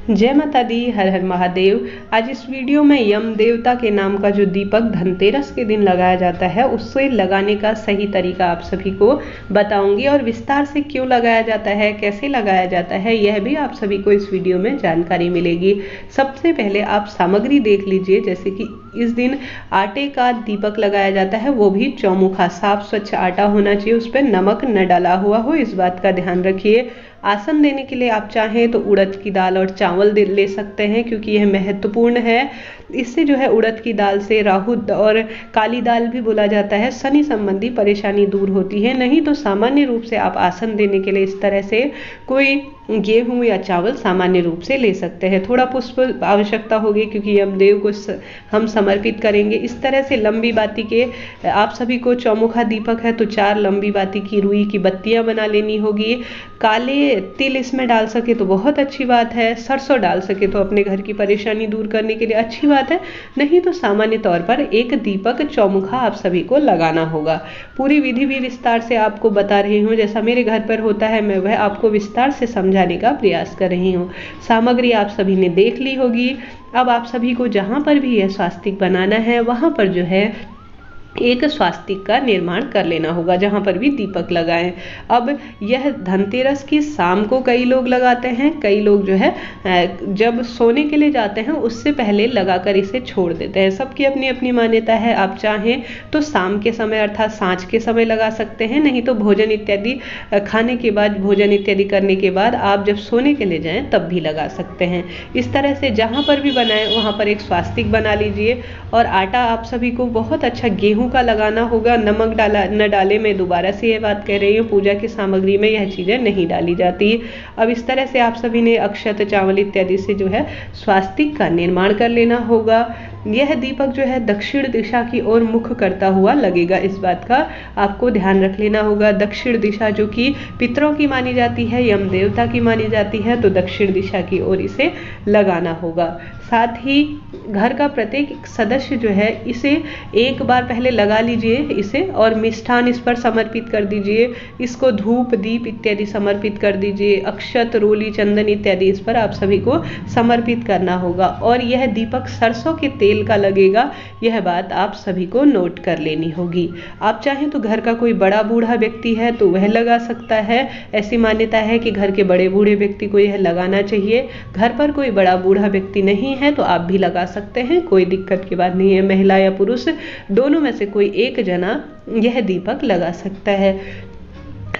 जय माता दी, हर हर महादेव। आज इस वीडियो में यम देवता के नाम का जो दीपक धनतेरस के दिन लगाया जाता है उससे लगाने का सही तरीका आप सभी को बताऊंगी और विस्तार से क्यों लगाया जाता है, कैसे लगाया जाता है, यह भी आप सभी को इस वीडियो में जानकारी मिलेगी। सबसे पहले आप सामग्री देख लीजिए। जैसे कि इस दिन आटे का दीपक लगाया जाता है, वो भी चौमुखा, साफ स्वच्छ आटा होना चाहिए, उस पर नमक न डाला हुआ हो, इस बात का ध्यान रखिए। आसन देने के लिए आप चाहें तो उड़द की दाल और चावल ले सकते हैं, क्योंकि यह महत्वपूर्ण है। इससे जो है उड़द की दाल से राहु और काली दाल भी बोला जाता है, शनि संबंधी परेशानी दूर होती है। नहीं तो सामान्य रूप से आप आसन देने के लिए इस तरह से कोई गेहूं या चावल सामान्य रूप से ले सकते हैं। थोड़ा पुष्प आवश्यकता होगी, क्योंकि यमदेव को हम समर्पित करेंगे। इस तरह से लंबी बाती के आप सभी को चौमुखा दीपक है तो 4 लंबी बाती की रुई की बत्तियां बना लेनी होगी। काले तिल इसमें डाल सके तो बहुत अच्छी बात है, सरसों डाल सके तो अपने घर की परेशानी दूर करने के लिए अच्छी बात है। नहीं तो सामान्य तौर पर एक दीपक चौमुखा आप सभी को लगाना होगा। पूरी विधि भी विस्तार से आपको बता रही हूँ, जैसा मेरे घर पर होता है मैं वह आपको विस्तार से समझाने का प्रयास कर रही हूँ। सामग्री आप सभी ने देख ली होगी। अब आप सभी को जहाँ पर भी यह स्वास्तिक बनाना है वहाँ पर जो है एक स्वास्तिक का निर्माण कर लेना होगा, जहां पर भी दीपक लगाएं। अब यह धनतेरस की शाम को कई लोग लगाते हैं, कई लोग जो है जब सोने के लिए जाते हैं उससे पहले लगाकर इसे छोड़ देते हैं। सबकी अपनी अपनी मान्यता है। आप चाहें तो शाम के समय अर्थात सांझ के समय लगा सकते हैं, नहीं तो भोजन इत्यादि खाने के बाद, भोजन इत्यादि करने के बाद आप जब सोने के लिए जाएं तब भी लगा सकते हैं। इस तरह से जहां पर भी बनाएं वहां पर एक स्वास्तिक बना लीजिए। और आटा आप सभी को बहुत अच्छा गेहूं का लगाना होगा। नमक डाला न डाले, मैं दोबारा से ये बात कह रही हूँ, पूजा की सामग्री में यह चीजें नहीं डाली जाती। अब इस तरह से आप सभी ने अक्षत, चावल इत्यादि से जो है स्वास्तिक का निर्माण कर लेना होगा। यह दीपक जो है दक्षिण दिशा की ओर मुख करता हुआ लगेगा, इस बात का आपको ध्यान रख लेना होगा। दक्षिण दिशा जो कि पितरों की मानी जाती है, यम देवता की मानी जाती है, तो दक्षिण दिशा की ओर इसे लगाना होगा। साथ ही घर का प्रत्येक सदस्य जो है इसे एक बार पहले लगा लीजिए इसे, और मिष्ठान इस पर समर्पित कर दीजिए। इसको धूप दीप इत्यादि समर्पित कर दीजिए। अक्षत, रोली, चंदन इत्यादि इस पर आप सभी को समर्पित करना होगा। और यह दीपक सरसों के तेल का लगेगा, यह बात आप सभी को नोट कर लेनी होगी। आप चाहें तो घर का कोई बड़ा बूढ़ा व्यक्ति है तो वह लगा सकता है। ऐसी मान्यता है कि घर के बड़े बूढ़े व्यक्ति को यह लगाना चाहिए। घर पर कोई बड़ा बूढ़ा व्यक्ति नहीं है तो आप भी लगा सकते हैं, कोई दिक्कत की बात नहीं है। महिला या पुरुष दोनों में से कोई एक जना यह दीपक लगा सकता है।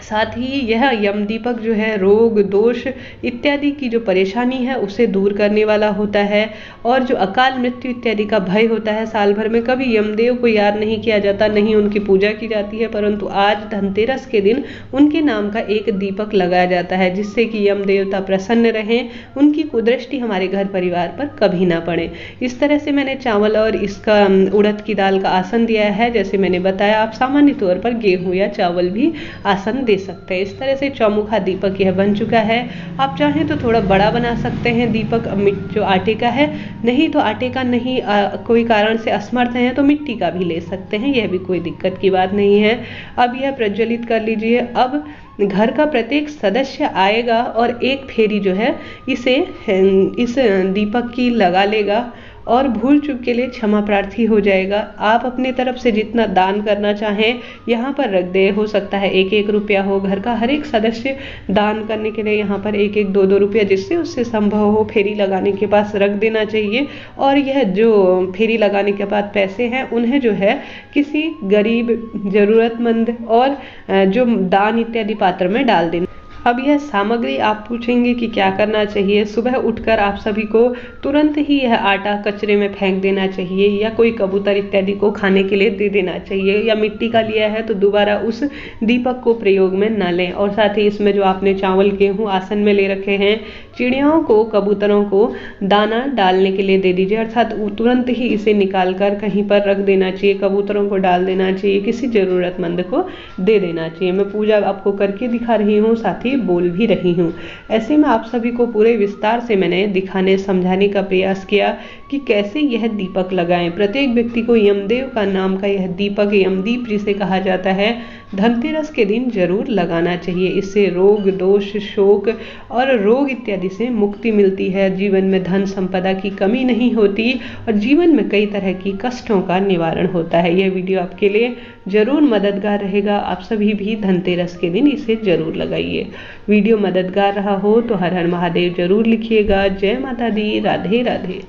साथ ही यह यम दीपक जो है रोग, दोष इत्यादि की जो परेशानी है उसे दूर करने वाला होता है। और जो अकाल मृत्यु इत्यादि का भय होता है, साल भर में कभी यमदेव को याद नहीं किया जाता, नहीं उनकी पूजा की जाती है, परंतु आज धनतेरस के दिन उनके नाम का एक दीपक लगाया जाता है, जिससे कि यम देवता प्रसन्न रहें, उनकी कुदृष्टि हमारे घर परिवार पर कभी ना पड़े। इस तरह से मैंने चावल और इसका उड़द की दाल का आसन दिया है। जैसे मैंने बताया, आप सामान्य तौर पर गेहूं या चावल भी आसन दे सकते हैं। इस तरह से चौमुखा दीपक यह बन चुका है। आप चाहें तो थोड़ा बड़ा बना सकते हैं दीपक, जो आटे का है। नहीं तो आटे का नहीं, कोई कारण से असमर्थ हैं तो मिट्टी का भी ले सकते हैं, यह भी कोई दिक्कत की बात नहीं है। अब यह प्रज्वलित कर लीजिए। अब घर का प्रत्येक सदस्य आएगा और एक फेरी जो है इस दीपक की लगा लेगा और भूल चूक के लिए क्षमा प्रार्थी हो जाएगा। आप अपने तरफ से जितना दान करना चाहें यहाँ पर रख दे। हो सकता है 1-1 रुपया हो। घर का हर एक सदस्य दान करने के लिए यहाँ पर 1-1, 2-2 रुपया जिससे उससे संभव हो फेरी लगाने के पास रख देना चाहिए। और यह जो फेरी लगाने के बाद पैसे हैं उन्हें जो है किसी गरीब, जरूरतमंद और जो दान इत्यादि पात्र में डाल देना। अब यह सामग्री आप पूछेंगे कि क्या करना चाहिए। सुबह उठकर आप सभी को तुरंत ही यह आटा कचरे में फेंक देना चाहिए, या कोई कबूतर इत्यादि को खाने के लिए दे देना चाहिए, या मिट्टी का लिया है तो दोबारा उस दीपक को प्रयोग में न लें। और साथ ही इसमें जो आपने चावल, गेहूं आसन में ले रखे हैं, चिड़ियाओं को, कबूतरों को दाना डालने के लिए दे दीजिए, अर्थात तुरंत ही इसे निकाल कर कहीं पर रख देना चाहिए। कबूतरों को डाल देना चाहिए, किसी जरूरतमंद को दे देना चाहिए। मैं पूजा आपको करके दिखा रही हूँ, साथ ही बोल भी रही हूँ। ऐसे में आप सभी को पूरे विस्तार से मैंने दिखाने, समझाने का प्रयास किया कि कैसे यह दीपक लगाएं। प्रत्येक व्यक्ति को यमदेव का नाम का यह दीपक, यमदीप जिसे कहा जाता है, धनतेरस के दिन जरूर लगाना चाहिए। इससे रोग, दोष, शोक और रोग इत्यादि से मुक्ति मिलती है। जीवन में धन संपदा की कमी नहीं होती और जीवन में कई तरह की कष्टों का निवारण होता है। यह वीडियो आपके लिए जरूर मददगार रहेगा। आप सभी भी धनतेरस के दिन इसे जरूर लगाइए। वीडियो मददगार रहा हो तो हर हर महादेव जरूर लिखिएगा। जय माता दी। राधे राधे।